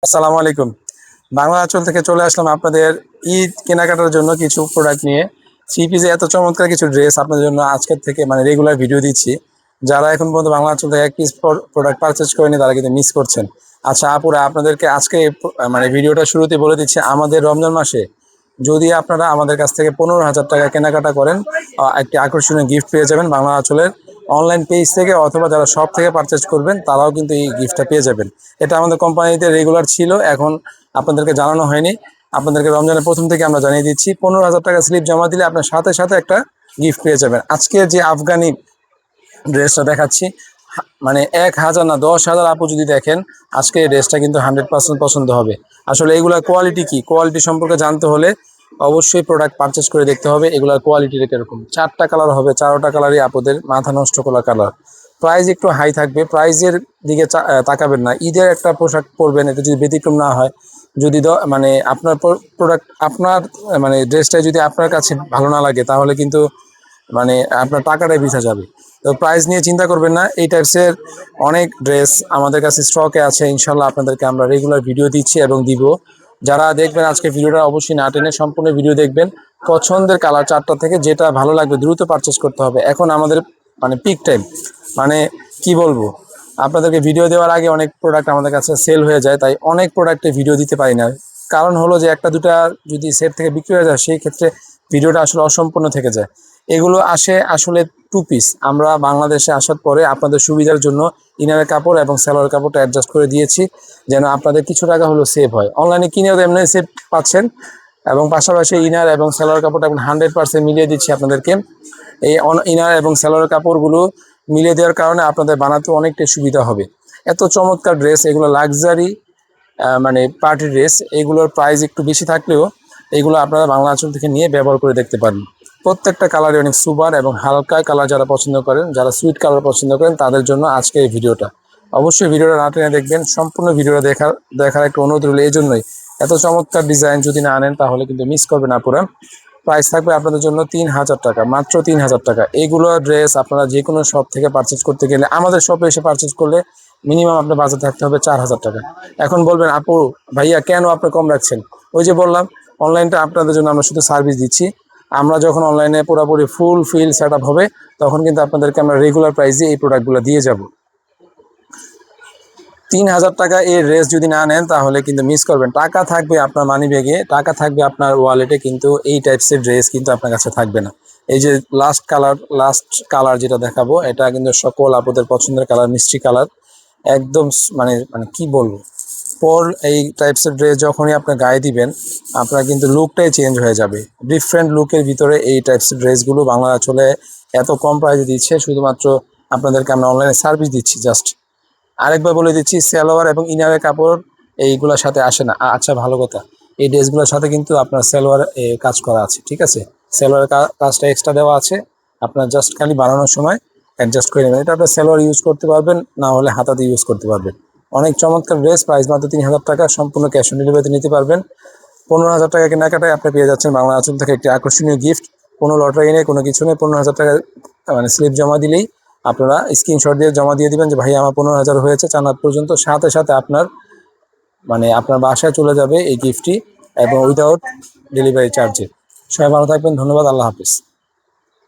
আসসালামু আলাইকুম। বাংলা আঁচল থেকে চলে আসলাম আপনাদের ঈদ কেনাকাটার জন্য কিছু প্রোডাক্ট নিয়ে। থ্রি পিসে এত চমৎকার কিছু ড্রেস আপনাদের জন্য আজকের থেকে রেগুলার ভিডিও দিচ্ছি। যারা এখন পর্যন্ত বাংলা আঁচল থেকে এক পিস প্রোডাক্ট পারচেজ করেনি তারা কিন্তু মিস করছেন। আচ্ছা আপুরা, আপনাদেরকে আজকে ভিডিওটা শুরুতে বলে দিচ্ছি, আমাদের রমজান মাসে যদি আপনারা আমাদের কাছ থেকে 15,000 টাকা কেনাকাটা করেন, একটি আকর্ষণীয় গিফট পেয়ে যাবেন বাংলা আঁচলের অনলাইন পেজ থেকে, অথবা যারা শপ থেকে পারচেজ করবেন তারাও কিন্তু এই গিফটটা পেয়ে যাবেন। এটা আমাদের কোম্পানিতে রেগুলার ছিল, এখন আপনাদেরকে জানানো হয়নি। আপনাদেরকে রমজানের প্রথম থেকে আমরা জানিয়ে দিচ্ছি, 15,000 টাকা স্লিপ জমা দিলে আপনার সাথে সাথে একটা গিফট পেয়ে যাবেন। আজকে যে আফগানি ড্রেসটা দেখাচ্ছি, 1,000 না 10,000 আপু যদি দেখেন, আজকে এই ড্রেসটা কিন্তু 100% পছন্দ হবে। আসলে এগুলার কোয়ালিটি কি, কোয়ালিটি সম্পর্কে জানতে হলে অবশ্যই প্রোডাক্ট পারচেস করে দেখতে হবে এগুলার কোয়ালিটিটা কিরকম। 4টা কালার হবে, 4টা কালারই আপুদের মাথা নষ্ট করা কালার। প্রাইস একটু হাই থাকবে, প্রাইসের দিকে তাকাবেন না। ঈদের একটা পোশাক পরবেন, এটা যদি ব্যতিক্রম না হয়, যদি আপনার প্রোডাক্ট আপনার ড্রেসটা যদি আপনার কাছে ভালো না লাগে, তাহলে কিন্তু আপনার টাকাটাই বৃথা যাবে। তো প্রাইস নিয়ে চিন্তা করবেন না, এই টাইপসের অনেক ড্রেস আমাদের কাছে স্টকে আছে। ইনশাল্লাহ আপনাদেরকে আমরা রেগুলার ভিডিও দিচ্ছি এবং দিব। যারা দেখবেন আজকে ভিডিওটা অবশ্যই না টেনে সম্পূর্ণ ভিডিও দেখবেন। পছন্দের কালার 4টা থেকে যেটা ভালো লাগবে দ্রুত পারচেস করতে হবে। এখন আমাদের পিক টাইম, কি বলবো, আপনাদেরকে ভিডিও দেওয়ার আগে অনেক প্রোডাক্ট আমাদের কাছে সেল হয়ে যায়, তাই অনেক প্রোডাক্টে ভিডিও দিতে পারি না। কারণ হলো যে একটা দুটা যদি সেট থেকে বিক্রি হয়ে যায়, সেই ক্ষেত্রে ভিডিওটা আসলে অসম্পূর্ণ থেকে যায়। এগুলো আসে আসলে 2 পিস। আমরা বাংলাদেশে আসার পরে আপনাদের সুবিধার জন্য ইনারের কাপড় এবং সেলোয়ার কাপড়টা অ্যাডজাস্ট করে দিয়েছি, যেন আপনাদের কিছু টাকা হলো সেভ হয়। অনলাইনে কিনেও তো এমনি সেভ পাচ্ছেন, এবং পাশাপাশি ইনার এবং সেলোয়ার কাপড়টা 100% মিলিয়ে দিচ্ছি আপনাদেরকে। এই ইনার এবং সেলোয়ার কাপড়গুলো মিলিয়ে দেওয়ার কারণে আপনাদের বানাতে অনেকটাই সুবিধা হবে। এত চমৎকার ড্রেস, এগুলো লাক্সারি পার্টি ড্রেস। এগুলোর প্রাইস একটু বেশি থাকলেও এগুলো আপনারা বাংলা আঁচল থেকে নিয়ে ব্যবহার করে দেখতে পারেন। প্রত্যেকটা কালারই অনেক সুপার এবং হালকা কালার যারা পছন্দ করেন, যারা সুইট কালার পছন্দ করেন, তাদের জন্য আজকে এই ভিডিওটা। অবশ্যই ভিডিওটা না টেনে দেখবেন, সম্পূর্ণ ভিডিওটা দেখার একটা অনুরোধ রইল। এই জন্যই, এত চমৎকার ডিজাইন যদি না আনেন তাহলে কিন্তু মিস করবেন আপুরা। প্রাইস থাকবে আপনাদের জন্য 3,000 টাকা, মাত্র 3,000 টাকা। এইগুলো ড্রেস আপনারা যে কোনো শপ থেকে পারচেজ করতে গেলে, আমাদের শপে এসে পারচেজ করলে মিনিমাম আপনার বাজেট থাকতে হবে 4,000 টাকা। এখন বলবেন আপু ভাইয়া কেন আপনি কম রাখছেন? ওই যে বললাম, অনলাইনটা আপনাদের জন্য আমরা শুধু সার্ভিস দিচ্ছি। আমরা যখন অনলাইনে পুরোপুরি ফুল ফিল সেট আপ হবে, তখন কিন্তু আপনাদেরকে আমরা রেগুলার প্রাইসে এই প্রোডাক্টগুলো দিয়ে যাব। 3,000 টাকা এই ড্রেস যদি না নেন তাহলে কিন্তু মিস করবেন। টাকা থাকবে আপনার মানি ব্যাগে, টাকা থাকবে আপনার ওয়ালেটে, কিন্তু এই টাইপসের ড্রেস কিন্তু আপনার কাছে থাকবে না। এই যে লাস্ট কালার যেটা দেখাবো, এটা কিন্তু সকল আপনাদের পছন্দের কালার, মিষ্টি কালার একদম। কি বলবো, এই টাইপসের ড্রেস যখনই আপনার গায়ে দিবেন, আপনার কিন্তু লুকটাই চেঞ্জ হয়ে যাবে। ডিফারেন্ট লুকের ভিতরে এই টাইপসের ড্রেসগুলো বাংলা আঁচলে এত কম প্রাইসে দিচ্ছে, শুধুমাত্র আপনাদেরকে আমরা অনলাইনে সার্ভিস দিচ্ছি। জাস্ট আরেকবার বলে দিচ্ছি, সালোয়ার এবং ইনারের কাপড় এইগুলোর সাথে আসে না। আচ্ছা, ভালো কথা, এই ড্রেসগুলোর সাথে কিন্তু আপনার সালোয়ার কাজ করা আছে, ঠিক আছে? সালোয়ারের কাজটা এক্সট্রা দেওয়া আছে, আপনার জাস্ট খালি বানানোর সময় অ্যাডজাস্ট করে নেবেন। এটা আপনার সালোয়ার ইউজ করতে পারবেন, না হলে হাতাতে ইউজ করতে পারবেন। অনেক চমৎকার ড্রেস, প্রাইস মাত্র 3,000 টাকা, সম্পূর্ণ ক্যাশ অন ডেলিভারিতে নিতে পারবেন। 15,000 টাকা কেনাকাটায় আপনি পেয়ে যাচ্ছেন বাংলা আঁচল থেকে একটি আকর্ষণীয় গিফট। কোনো লটারি নেই, কোনো কিছু নেই। 15,000 টাকা স্লিপ জমা দিলেই আপনারা স্ক্রিনশট দিয়ে জমা দিয়ে দিবেন যে ভাই আমার 15,000 হয়েছে, চানাত পর্যন্ত। সাথে সাথে আপনার আপনার বাসায় চলে যাবে এই গিফটটি, এবং উইদাউট ডেলিভারি চার্জে। সবাই ভালো থাকবেন, ধন্যবাদ, আল্লাহ হাফিজ।